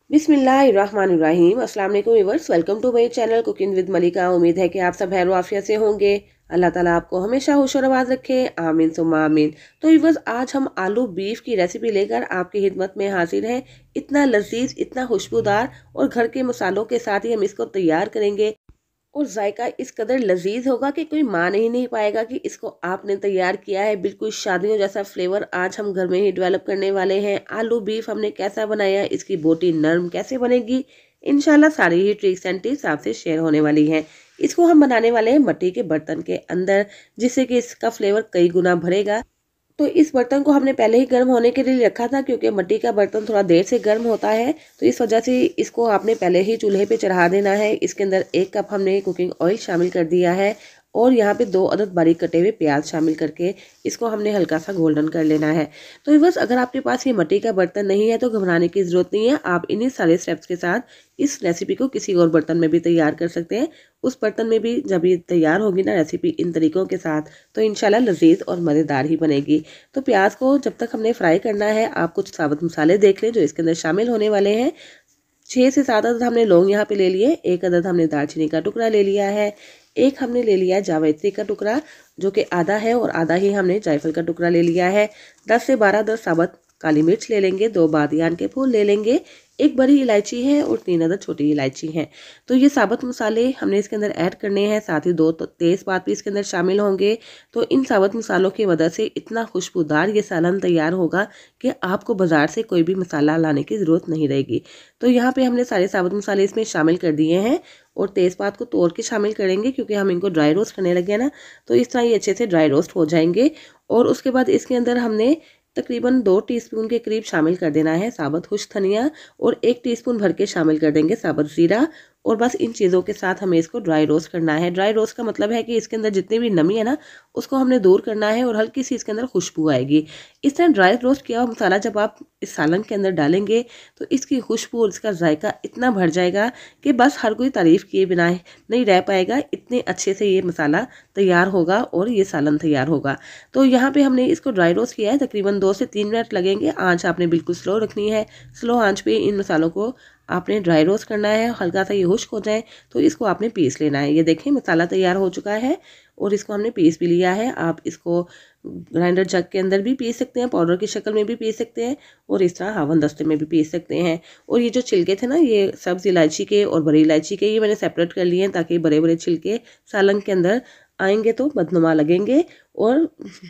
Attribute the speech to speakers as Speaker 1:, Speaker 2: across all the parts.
Speaker 1: बिस्मिल्लाहिर्रहमानिर्रहीम। अस्सलाम वालेकुम viewers, welcome to my channel cooking with Malika. उम्मीद है कि आप सब खैर आफियत से होंगे। अल्लाह ताला आपको हमेशा खुश और आबाद रखे, आमीन सुम्मा आमीन। तो व्यूअर्स, आज हम आलू बीफ की रेसिपी लेकर आपकी खिदमत में हाजिर हैं। इतना लजीज, इतना खुशबूदार और घर के मसालों के साथ ही हम इसको तैयार करेंगे और जायका इस कदर लजीज होगा कि कोई मान ही नहीं पाएगा कि इसको आपने तैयार किया है। बिल्कुल शादियों जैसा फ्लेवर आज हम घर में ही डेवलप करने वाले हैं। आलू बीफ हमने कैसा बनाया, इसकी बोटी नरम कैसे बनेगी, इंशाल्लाह सारी ही ट्रिक्स एंड टिप्स आपसे शेयर होने वाली हैं। इसको हम बनाने वाले हैं मिट्टी के बर्तन के अंदर, जिससे कि इसका फ्लेवर कई गुना भरेगा। तो इस बर्तन को हमने पहले ही गर्म होने के लिए रखा था, क्योंकि मिट्टी का बर्तन थोड़ा देर से गर्म होता है। तो इस वजह से इसको आपने पहले ही चूल्हे पे चढ़ा देना है। इसके अंदर 1 कप हमने कुकिंग ऑयल शामिल कर दिया है और यहाँ पे 2 अदद बारीक कटे हुए प्याज शामिल करके इसको हमने हल्का सा गोल्डन कर लेना है। तो बस, अगर आपके पास ये मिट्टी का बर्तन नहीं है तो घबराने की ज़रूरत नहीं है। आप इन्हीं सारे स्टेप्स के साथ इस रेसिपी को किसी और बर्तन में भी तैयार कर सकते हैं। उस बर्तन में भी जब ये तैयार होगी ना रेसिपी इन तरीकों के साथ, तो इंशाल्लाह लजीज और मज़ेदार ही बनेगी। तो प्याज को जब तक हमने फ्राई करना है, आप कुछ साबुत मसाले देख लें जो इसके अंदर शामिल होने वाले हैं। 6 से 7 अदद हमने लौंग यहाँ पे ले लिए, 1 अदद हमने दालचीनी का टुकड़ा ले लिया है, 1 हमने ले लिया जावित्री का टुकड़ा जो कि आधा है, और आधा ही हमने जायफल का टुकड़ा ले लिया है। 10 से 12 अदद साबुत काली मिर्च ले लेंगे, 2 बादियान के फूल ले लेंगे, 1 बड़ी इलायची है और 3 अदद छोटी इलायची है। तो ये साबुत मसाले हमने इसके अंदर ऐड करने हैं, साथ ही 2 तेज़पात भी इसके अंदर शामिल होंगे। तो इन साबुत मसालों की वजह से इतना खुशबूदार ये सालन तैयार होगा कि आपको बाज़ार से कोई भी मसाला लाने की ज़रूरत नहीं रहेगी। तो यहाँ पे हमने सारे साबुत मसाले इसमें शामिल कर दिए हैं और तेज़पात को तोड़ के शामिल करेंगे, क्योंकि हम इनको ड्राई रोस्ट करने लगे हैं ना, तो इस तरह ये अच्छे से ड्राई रोस्ट हो जाएंगे। और उसके बाद इसके अंदर हमने तकरीबन 2 टीस्पून के करीब शामिल कर देना है साबुत खुश्क धनिया, और 1 टीस्पून भर के शामिल कर देंगे साबुत ज़ीरा। और बस इन चीज़ों के साथ हमें इसको ड्राई रोस्ट करना है। ड्राई रोस्ट का मतलब है कि इसके अंदर जितनी भी नमी है ना, उसको हमने दूर करना है और हल्की सी इसके अंदर खुशबू आएगी। इस तरह ड्राई रोस्ट किया हुआ मसाला जब आप इस सालन के अंदर डालेंगे तो इसकी खुशबू और इसका जायका इतना भर जाएगा कि बस हर कोई तारीफ़ किए बिना नहीं रह पाएगा। इतने अच्छे से ये मसाला तैयार होगा और ये सालन तैयार होगा। तो यहाँ पे हमने इसको ड्राई रोस्ट किया है, तकरीबन 2 से 3 मिनट लगेंगे। आंच आपने बिल्कुल स्लो रखनी है। स्लो आंच पे इन मसालों को आपने ड्राई रोस्ट करना है। हल्का सा ये खुश्क हो जाए तो इसको आपने पीस लेना है। ये देखें मसाला तैयार हो चुका है और इसको हमने पीस भी लिया है। आप इसको ग्राइंडर जग के अंदर भी पीस सकते हैं, पाउडर की शक्ल में भी पीस सकते हैं, और इस तरह हावन दस्ते में भी पीस सकते हैं। और ये जो छिलके थे ना, ये सब्ज़ इलायची के और बड़ी इलायची के, ये मैंने सेपरेट कर लिए हैं ताकि बड़े बड़े छिलके सालन के अंदर आएंगे तो बदनुमा लगेंगे और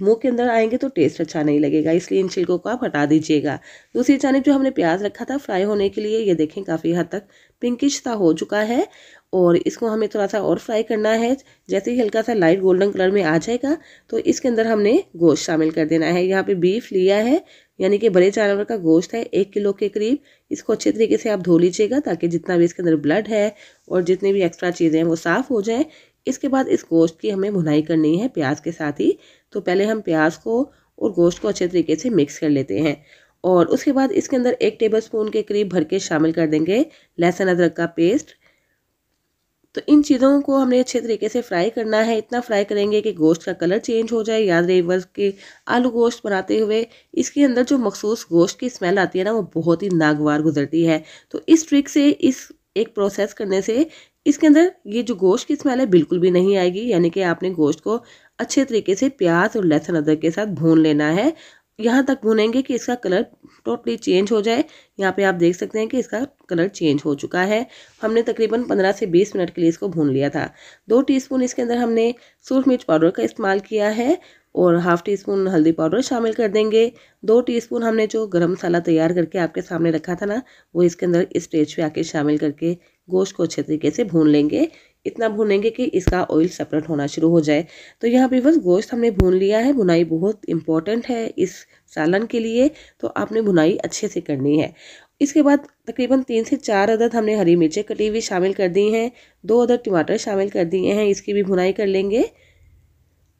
Speaker 1: मुंह के अंदर आएंगे तो टेस्ट अच्छा नहीं लगेगा, इसलिए इन छिलकों को आप हटा दीजिएगा। दूसरी जानिब जो हमने प्याज रखा था फ्राई होने के लिए, ये देखें काफ़ी हद तक पिंकिश सा हो चुका है और इसको हमें थोड़ा सा और फ्राई करना है। जैसे ही हल्का सा लाइट गोल्डन कलर में आ जाएगा तो इसके अंदर हमने गोश्त शामिल कर देना है। यहाँ पे बीफ लिया है, यानी कि बड़े जानवर का गोश्त है 1 किलो के करीब। इसको अच्छे तरीके से आप धो लीजिएगा ताकि जितना भी इसके अंदर ब्लड है और जितनी भी एक्स्ट्रा चीज़ें हैं वो साफ़ हो जाएँ। इसके बाद इस गोश्त की हमें भुनाई करनी है प्याज के साथ ही। तो पहले हम प्याज को और गोश्त को अच्छे तरीके से मिक्स कर लेते हैं और उसके बाद इसके अंदर 1 टेबलस्पून के करीब भर के शामिल कर देंगे लहसुन अदरक का पेस्ट। तो इन चीज़ों को हमने अच्छे तरीके से फ्राई करना है। इतना फ्राई करेंगे कि गोश्त का कलर चेंज हो जाए। याद रहे बस कि आलू गोश्त बनाते हुए इसके अंदर जो मखसूस गोश्त की स्मेल आती है ना, वो बहुत ही नागवार गुजरती है। तो इस ट्रिक से, इस एक प्रोसेस करने से इसके अंदर ये जो गोश्त की स्मेल है बिल्कुल भी नहीं आएगी। यानी कि आपने गोश्त को अच्छे तरीके से प्याज और लहसुन अदरक के साथ भून लेना है। यहाँ तक भूनेंगे कि इसका कलर टोटली चेंज हो जाए। यहाँ पे आप देख सकते हैं कि इसका कलर चेंज हो चुका है। हमने तकरीबन 15 से 20 मिनट के लिए इसको भून लिया था। 2 टीस्पून इसके अंदर हमने सूरख मिर्च पाउडर का इस्तेमाल किया है और हाफ़ टीस्पून हल्दी पाउडर शामिल कर देंगे। 2 टीस्पून हमने जो गरम मसाला तैयार करके आपके सामने रखा था ना, वो इसके अंदर इस स्टेज पे आके शामिल करके गोश्त को अच्छे तरीके से भून लेंगे। इतना भूनेंगे कि इसका ऑयल सेपरेट होना शुरू हो जाए। तो यहाँ पे बस गोश्त हमने भून लिया है। भुनाई बहुत इंपॉर्टेंट है इस सालन के लिए, तो आपने भुनाई अच्छे से करनी है। इसके बाद तकरीबन 3 से 4 अदद हमने हरी मिर्चें कटी हुई शामिल कर दी हैं, 2 अदद टमाटर शामिल कर दिए हैं, इसकी भी भुनाई कर लेंगे।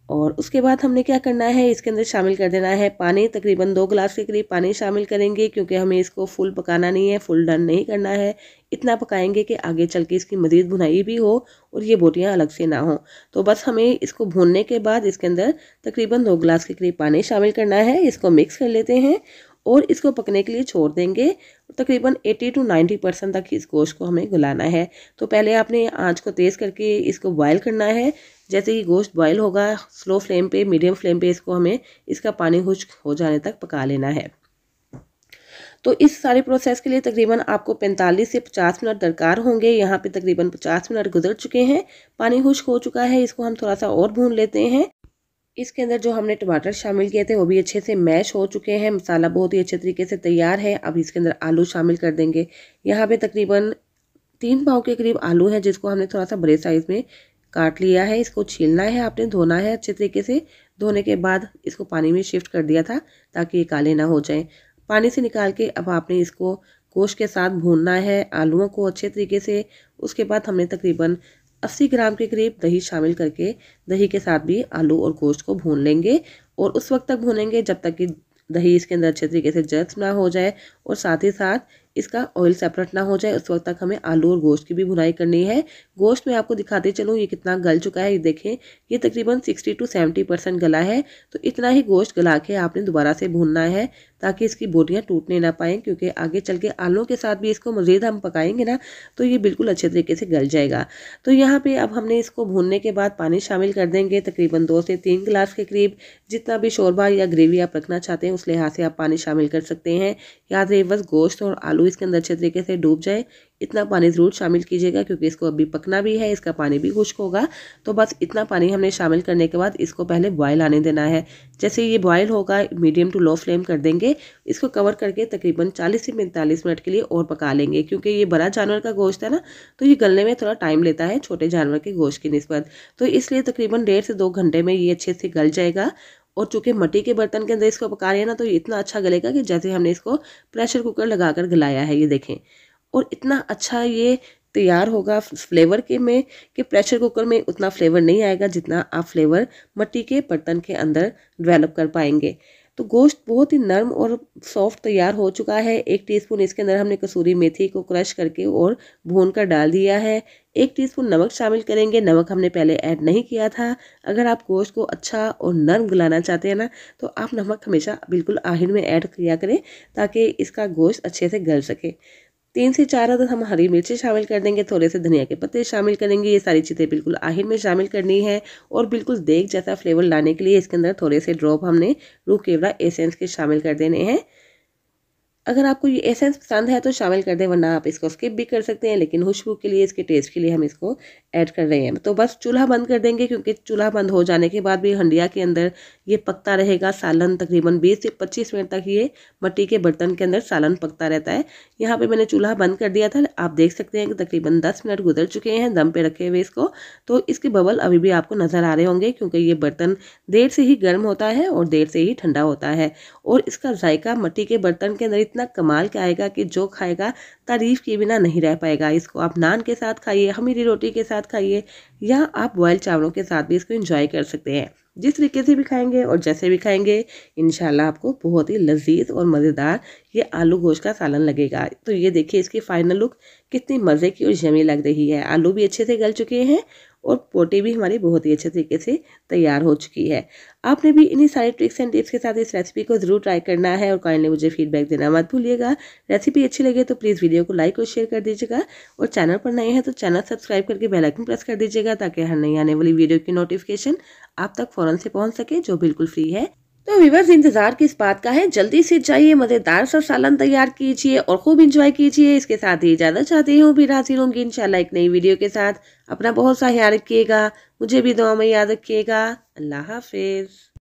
Speaker 1: और उसके बाद हमने क्या करना है, इसके अंदर शामिल कर देना है पानी। तकरीबन 2 गिलास के करीब पानी शामिल करेंगे, क्योंकि हमें इसको फुल पकाना नहीं है, फुल डन नहीं करना है। इतना पकाएंगे कि आगे चल के इसकी मज़ीद भुनाई भी हो और ये बोटियाँ अलग से ना हो। तो बस हमें इसको भूनने के बाद इसके अंदर तकरीबन 2 गिलास के करीब पानी शामिल करना है। इसको मिक्स कर लेते हैं और इसको पकने के लिए छोड़ देंगे। तकरीबन 80 to 90% तक इस गोश्त को हमें गलाना है। तो पहले आपने आंच को तेज़ करके इसको बॉयल करना है। जैसे ही गोश्त बॉयल होगा स्लो फ्लेम पे, मीडियम फ्लेम पे इसको हमें इसका पानी खुश्क हो जाने तक पका लेना है। तो इस सारे प्रोसेस के लिए तकरीबन आपको 45 से 50 मिनट दरकार होंगे। यहाँ पे तकरीबन 50 मिनट गुजर चुके हैं, पानी खुश्क हो चुका है। इसको हम थोड़ा सा और भून लेते हैं। इसके अंदर जो हमने टमाटर शामिल किए थे वो भी अच्छे से मैश हो चुके हैं। मसाला बहुत ही अच्छे तरीके से तैयार है। अब इसके अंदर आलू शामिल कर देंगे। यहाँ पे तकरीबन 3 पाव के करीब आलू है, जिसको हमने थोड़ा सा बड़े साइज़ में काट लिया है। इसको छीलना है, आपने धोना है अच्छे तरीके से। धोने के बाद इसको पानी में शिफ्ट कर दिया था ताकि ये काले ना हो जाएं। पानी से निकाल के अब आपने इसको गोश्त के साथ भूनना है, आलूओं को अच्छे तरीके से। उसके बाद हमने तकरीबन 80 ग्राम के करीब दही शामिल करके दही के साथ भी आलू और गोश्त को भून लेंगे। और उस वक्त तक भूनेंगे जब तक कि दही इसके अंदर अच्छे तरीके से जज्ब ना हो जाए और साथ ही साथ इसका ऑयल सेपरेट ना हो जाए। उस वक्त तक हमें आलू और गोश्त की भी भुनाई करनी है। गोश्त में आपको दिखाते चलूँ ये कितना गल चुका है। ये देखें, ये तकरीबन 60 to 70% गला है। तो इतना ही गोश्त गला के आपने दोबारा से भूनना है ताकि इसकी बोटियाँ टूटने ना पाएँ, क्योंकि आगे चल के आलू के साथ भी इसको मज़ीद हम पकाएंगे ना तो ये बिल्कुल अच्छे तरीके से गल जाएगा। तो यहाँ पे अब हमने इसको भूनने के बाद पानी शामिल कर देंगे, तकरीबन 2 से 3 गिलास के करीब। जितना भी शोरबा या ग्रेवी आप रखना चाहते हैं उस लिहाज से आप पानी शामिल कर सकते हैं। याद रहे बस गोश्त और आलू इसके अंदर अच्छे तरीके से डूब जाए, इतना पानी ज़रूर शामिल कीजिएगा, क्योंकि इसको अभी पकना भी है, इसका पानी भी खुश्क होगा। तो बस इतना पानी हमने शामिल करने के बाद इसको पहले बॉयल आने देना है। जैसे ये बॉयल होगा मीडियम टू लो फ्लेम कर देंगे। इसको कवर करके तकरीबन 40 से 45 मिनट के लिए और पका लेंगे, क्योंकि ये बड़ा जानवर का गोश्त है ना, तो ये गलने में थोड़ा टाइम लेता है छोटे जानवर के गोश्त की निस्बत। तो इसलिए तकरीबन 1.5 से 2 घंटे में ये अच्छे से गल जाएगा। और चूँकि मिट्टी के बर्तन के अंदर इसको पका रहे हैं ना, तो ये इतना अच्छा गलेगा कि जैसे हमने इसको प्रेशर कुकर लगाकर गलाया है, ये देखें। और इतना अच्छा ये तैयार होगा फ्लेवर के में कि प्रेशर कुकर में उतना फ्लेवर नहीं आएगा जितना आप फ्लेवर मिट्टी के बर्तन के अंदर डेवलप कर पाएंगे। तो गोश्त बहुत ही नरम और सॉफ्ट तैयार हो चुका है। 1 टीस्पून इसके अंदर हमने कसूरी मेथी को क्रश करके और भून कर डाल दिया है। 1 टीस्पून नमक शामिल करेंगे। नमक हमने पहले ऐड नहीं किया था। अगर आप गोश्त को अच्छा और नरम गलाना चाहते हैं ना, तो आप नमक हमेशा बिल्कुल आखिर में ऐड किया करें ताकि इसका गोश्त अच्छे से गल सके। 3 से 4 अदद हम हरी मिर्ची शामिल कर देंगे, थोड़े से धनिया के पत्ते शामिल करेंगे। ये सारी चीज़ें बिल्कुल आखिर में शामिल करनी है। और बिल्कुल देग जैसा फ्लेवर लाने के लिए इसके अंदर थोड़े से ड्रॉप हमने रूह केवड़ा एसेंस के शामिल कर देने हैं। अगर आपको ये एसेंस पसंद है तो शामिल कर दें, वरना आप इसको स्किप भी कर सकते हैं, लेकिन खुशबू के लिए, इसके टेस्ट के लिए हम इसको ऐड कर रहे हैं। तो बस चूल्हा बंद कर देंगे, क्योंकि चूल्हा बंद हो जाने के बाद भी हंडिया के अंदर ये पकता रहेगा सालन। तकरीबन 20 से 25 मिनट तक ये मिट्टी के बर्तन के अंदर सालन पकता रहता है। यहाँ पे मैंने चूल्हा बंद कर दिया था। आप देख सकते हैं कि तकरीबन 10 मिनट गुजर चुके हैं दम पे रखे हुए इसको। तो इसके बबल अभी भी आपको नज़र आ रहे होंगे, क्योंकि ये बर्तन देर से ही गर्म होता है और देर से ही ठंडा होता है। और इसका जायका मिट्टी के बर्तन के अंदर इतना कमाल का आएगा कि जो खाएगा तारीफ किए बिना नहीं रह पाएगा। इसको आप नान के साथ खाइए, खमीरी रोटी के साथ खाइए, या आप बॉयल चावलों के साथ भी इसको एंजॉय कर सकते हैं। जिस तरीके से भी खाएंगे और जैसे भी खाएंगे इंशाल्लाह आपको बहुत ही लजीज और मज़ेदार ये आलू गोश्त का सालन लगेगा। तो ये देखिए इसकी फाइनल लुक कितनी मज़े की और यमी लग रही है। आलू भी अच्छे से गल चुके हैं और पोटी भी हमारी बहुत ही अच्छे तरीके से तैयार हो चुकी है। आपने भी इन्हीं सारे ट्रिक्स एंड टिप्स के साथ इस रेसिपी को ज़रूर ट्राई करना है और काइंडली मुझे फीडबैक देना मत भूलिएगा। रेसिपी अच्छी लगे तो प्लीज़ वीडियो को लाइक और शेयर कर दीजिएगा, और चैनल पर नए हैं तो चैनल सब्सक्राइब करके बेल आइकन प्रेस कर दीजिएगा, ताकि हर नई आने वाली वीडियो की नोटिफिकेशन आप तक फ़ौरन से पहुँच सके, जो बिल्कुल फ्री है। तो व्यूअर्स, इंतजार किस बात का है, जल्दी से जाइए मज़ेदार सा सालन तैयार कीजिए और खूब इंजॉय कीजिए। इसके साथ ही इजाज़त चाहती हूँ, फिर हाजिर होंगी इंशाल्लाह एक नई वीडियो के साथ। अपना बहुत सा ख्याल रखिएगा, मुझे भी दुआ में याद रखिएगा। अल्लाह हाफिज़।